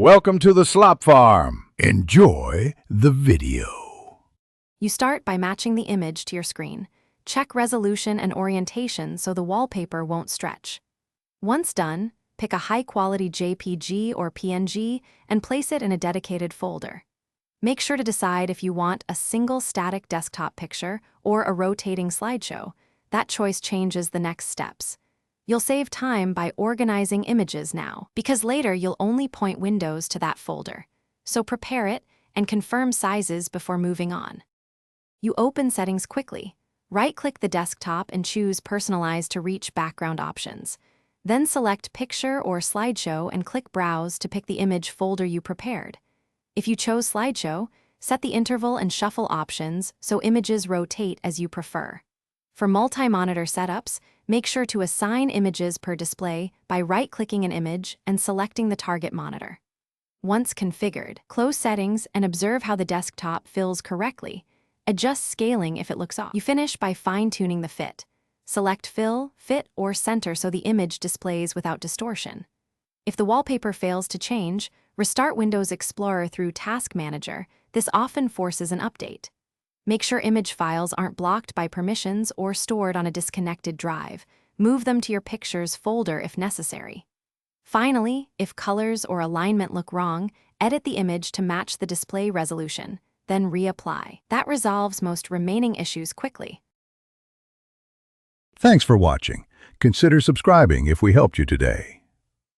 Welcome to the Slop Farm. Enjoy the video. You start by matching the image to your screen. Check resolution and orientation so the wallpaper won't stretch. Once done, pick a high-quality JPG or PNG and place it in a dedicated folder. Make sure to decide if you want a single static desktop picture or a rotating slideshow. That choice changes the next steps. You'll save time by organizing images now, because later you'll only point windows to that folder. So prepare it and confirm sizes before moving on. You open settings quickly. Right-click the desktop and choose Personalize to reach background options. Then select Picture or Slideshow and click Browse to pick the image folder you prepared. If you chose Slideshow, set the interval and shuffle options so images rotate as you prefer. For multi-monitor setups, make sure to assign images per display by right-clicking an image and selecting the target monitor. Once configured, close settings and observe how the desktop fills correctly. Adjust scaling if it looks off. You finish by fine-tuning the fit. Select Fill, Fit, or Center so the image displays without distortion. If the wallpaper fails to change, restart Windows Explorer through Task Manager. This often forces an update. Make sure image files aren't blocked by permissions or stored on a disconnected drive. Move them to your Pictures folder if necessary. Finally, if colors or alignment look wrong, edit the image to match the display resolution, then reapply. That resolves most remaining issues quickly. Thanks for watching. Consider subscribing if we helped you today.